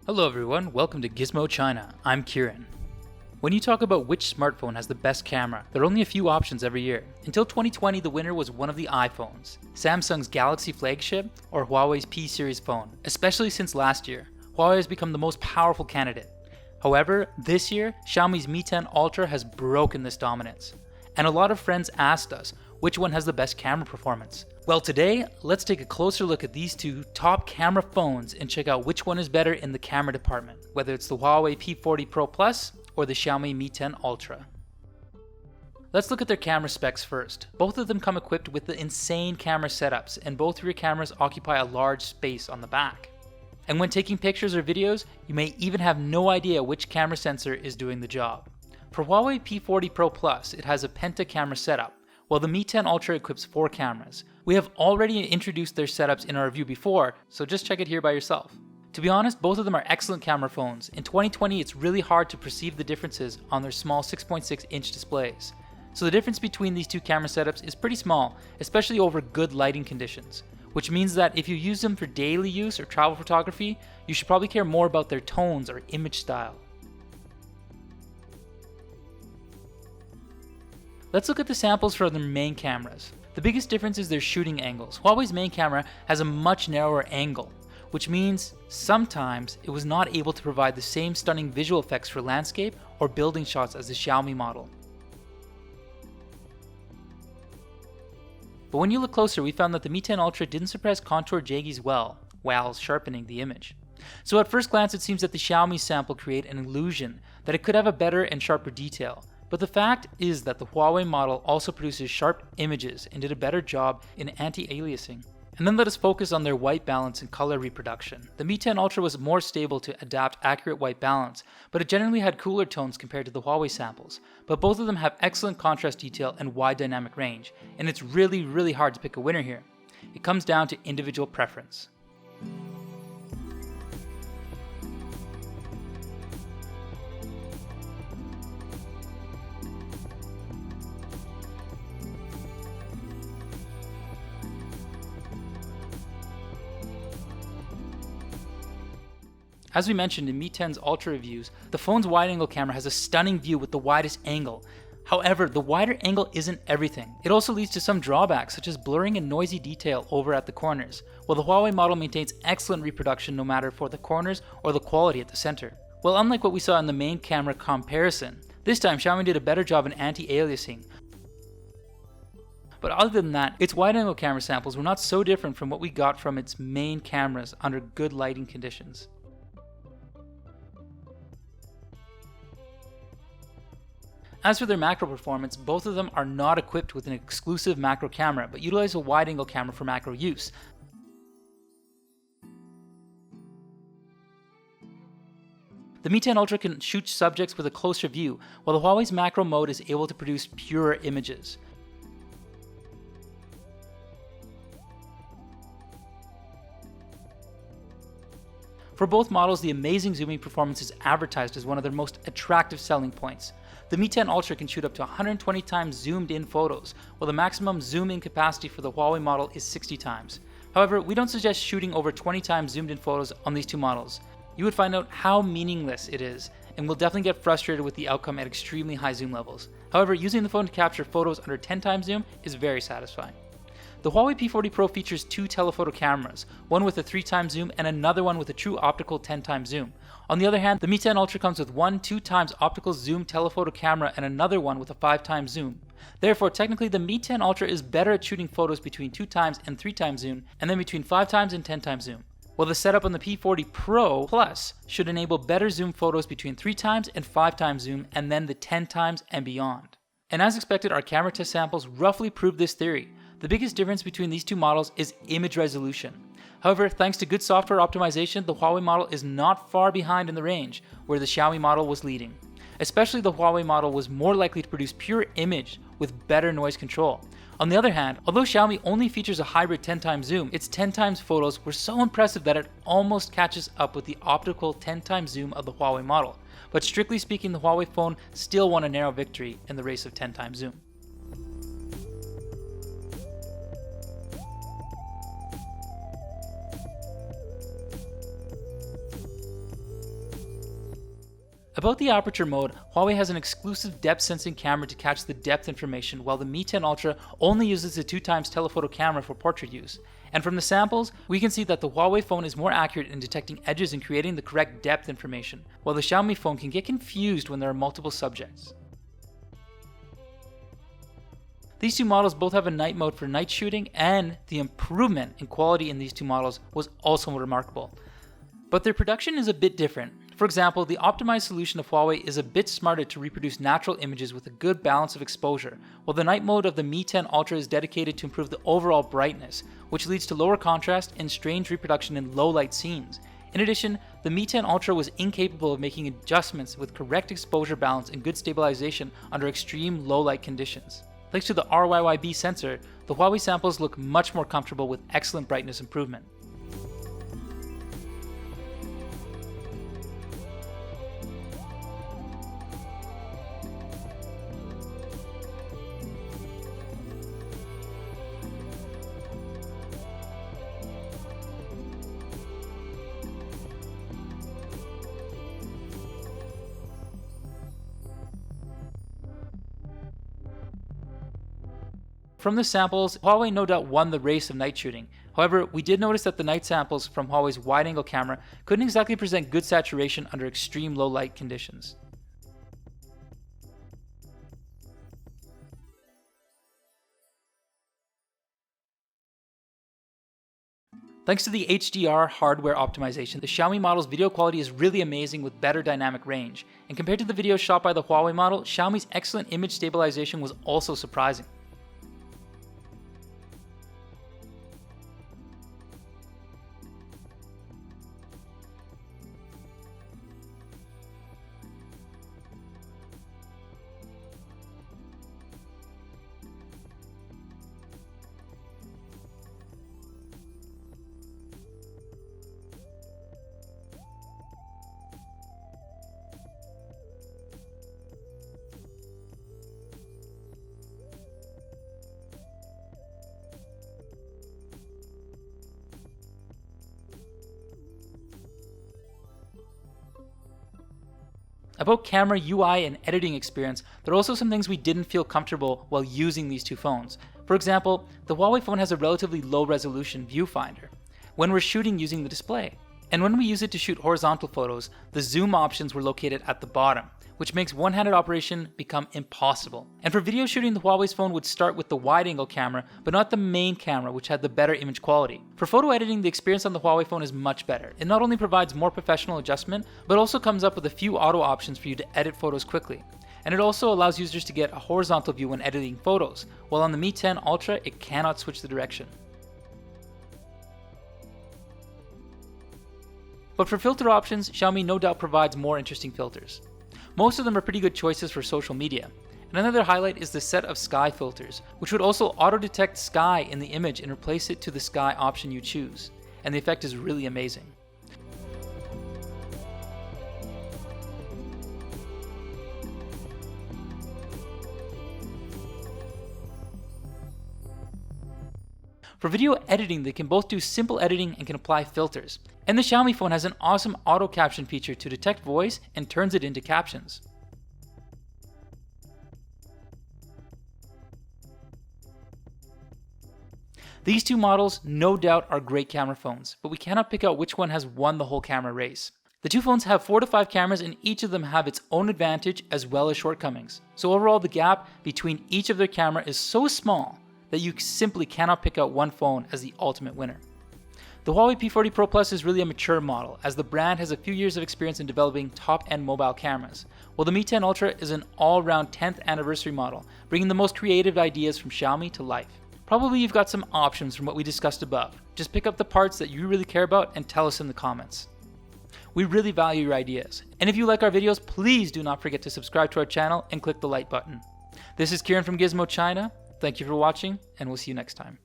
Hello everyone, welcome to Gizmo China. I'm Kieran. When you talk about which smartphone has the best camera, there are only a few options every year. Until 2020, the winner was one of the iPhones, Samsung's Galaxy flagship or Huawei's P series phone. Especially since last year, Huawei has become the most powerful candidate. However, this year, Xiaomi's Mi 10 Ultra has broken this dominance. And a lot of friends asked us, which one has the best camera performance? Well, today, let's take a closer look at these two top camera phones and check out which one is better in the camera department, whether it's the Huawei P40 Pro Plus or the Xiaomi Mi 10 Ultra. Let's look at their camera specs first. Both of them come equipped with the insane camera setups, and both rear cameras occupy a large space on the back. And when taking pictures or videos, you may even have no idea which camera sensor is doing the job. For Huawei P40 Pro Plus, it has a penta camera setup, while the Mi 10 Ultra equips 4 cameras. We have already introduced their setups in our review before, so just check it here by yourself. To be honest, both of them are excellent camera phones. In 2020, it's really hard to perceive the differences on their small 6.6-inch displays. So the difference between these two camera setups is pretty small, especially over good lighting conditions, which means that if you use them for daily use or travel photography, you should probably care more about their tones or image style. Let's look at the samples for their main cameras. The biggest difference is their shooting angles. Huawei's main camera has a much narrower angle, which means sometimes it was not able to provide the same stunning visual effects for landscape or building shots as the Xiaomi model. But when you look closer, we found that the Mi 10 Ultra didn't suppress contour jaggies well, while sharpening the image. So at first glance, it seems that the Xiaomi sample create an illusion that it could have a better and sharper detail. But the fact is that the Huawei model also produces sharp images and did a better job in anti-aliasing. And then let us focus on their white balance and color reproduction. The Mi 10 Ultra was more stable to adapt accurate white balance, but it generally had cooler tones compared to the Huawei samples. But both of them have excellent contrast detail and wide dynamic range, and it's really hard to pick a winner here. It comes down to individual preference. As we mentioned in Mi 10's Ultra reviews, the phone's wide-angle camera has a stunning view with the widest angle. However, the wider angle isn't everything. It also leads to some drawbacks, such as blurring and noisy detail over at the corners, while the Huawei model maintains excellent reproduction no matter for the corners or the quality at the center. Well, unlike what we saw in the main camera comparison, this time Xiaomi did a better job in anti-aliasing. But other than that, its wide-angle camera samples were not so different from what we got from its main cameras under good lighting conditions. As for their macro performance, both of them are not equipped with an exclusive macro camera, but utilize a wide-angle camera for macro use. The Mi 10 Ultra can shoot subjects with a closer view, while the Huawei's macro mode is able to produce purer images. For both models, the amazing zooming performance is advertised as one of their most attractive selling points. The Mi 10 Ultra can shoot up to 120 times zoomed in photos, while the maximum zoom in capacity for the Huawei model is 60 times. However, we don't suggest shooting over 20 times zoomed in photos on these two models. You would find out how meaningless it is, and will definitely get frustrated with the outcome at extremely high zoom levels. However, using the phone to capture photos under 10 times zoom is very satisfying. The Huawei P40 Pro features 2 telephoto cameras, one with a 3x zoom and another one with a true optical 10x zoom. On the other hand, the Mi 10 Ultra comes with one 2x optical zoom telephoto camera and another one with a 5x zoom. Therefore, technically the Mi 10 Ultra is better at shooting photos between 2x and 3x zoom, and then between 5x and 10x zoom. While the setup on the P40 Pro Plus should enable better zoom photos between 3x and 5x zoom, and then the 10x and beyond. And as expected, our camera test samples roughly prove this theory. The biggest difference between these two models is image resolution. However, thanks to good software optimization, the Huawei model is not far behind in the range, where the Xiaomi model was leading. Especially the Huawei model was more likely to produce pure image with better noise control. On the other hand, although Xiaomi only features a hybrid 10x zoom, its 10x photos were so impressive that it almost catches up with the optical 10x zoom of the Huawei model. But strictly speaking, the Huawei phone still won a narrow victory in the race of 10x zoom. About the aperture mode, Huawei has an exclusive depth sensing camera to catch the depth information, while the Mi 10 Ultra only uses the 2x telephoto camera for portrait use. And from the samples, we can see that the Huawei phone is more accurate in detecting edges and creating the correct depth information, while the Xiaomi phone can get confused when there are multiple subjects. These two models both have a night mode for night shooting, and the improvement in quality in these two models was also remarkable. But their production is a bit different. For example, the optimized solution of Huawei is a bit smarter to reproduce natural images with a good balance of exposure, while the night mode of the Mi 10 Ultra is dedicated to improve the overall brightness, which leads to lower contrast and strange reproduction in low light scenes. In addition, the Mi 10 Ultra was incapable of making adjustments with correct exposure balance and good stabilization under extreme low light conditions. Thanks to the RYYB sensor, the Huawei samples look much more comfortable with excellent brightness improvement. From the samples, Huawei no doubt won the race of night shooting. However, we did notice that the night samples from Huawei's wide-angle camera couldn't exactly present good saturation under extreme low light conditions. Thanks to the HDR hardware optimization, the Xiaomi model's video quality is really amazing with better dynamic range. And compared to the videos shot by the Huawei model, Xiaomi's excellent image stabilization was also surprising. About camera UI and editing experience, there are also some things we didn't feel comfortable while using these two phones. For example, the Huawei phone has a relatively low resolution viewfinder when we're shooting using the display. And when we use it to shoot horizontal photos, the zoom options were located at the bottom, which makes one-handed operation become impossible. And for video shooting, the Huawei's phone would start with the wide-angle camera, but not the main camera, which had the better image quality. For photo editing, the experience on the Huawei phone is much better. It not only provides more professional adjustment, but also comes up with a few auto options for you to edit photos quickly. And it also allows users to get a horizontal view when editing photos, while on the Mi 10 Ultra, it cannot switch the direction. But for filter options, Xiaomi no doubt provides more interesting filters. Most of them are pretty good choices for social media. And another highlight is the set of sky filters, which would also auto-detect sky in the image and replace it to the sky option you choose. And the effect is really amazing. For video editing, they can both do simple editing and can apply filters. And the Xiaomi phone has an awesome auto caption feature to detect voice and turns it into captions. These two models no doubt are great camera phones, but we cannot pick out which one has won the whole camera race. The two phones have 4 to 5 cameras and each of them have its own advantage as well as shortcomings. So overall, the gap between each of their camera is so small that you simply cannot pick out one phone as the ultimate winner. The Huawei P40 Pro Plus is really a mature model, as the brand has a few years of experience in developing top-end mobile cameras, while the Mi 10 Ultra is an all-round 10th anniversary model, bringing the most creative ideas from Xiaomi to life. Probably you've got some options from what we discussed above. Just pick up the parts that you really care about and tell us in the comments. We really value your ideas, and if you like our videos, please do not forget to subscribe to our channel and click the like button. This is Kieran from Gizmo China. Thank you for watching, and we'll see you next time.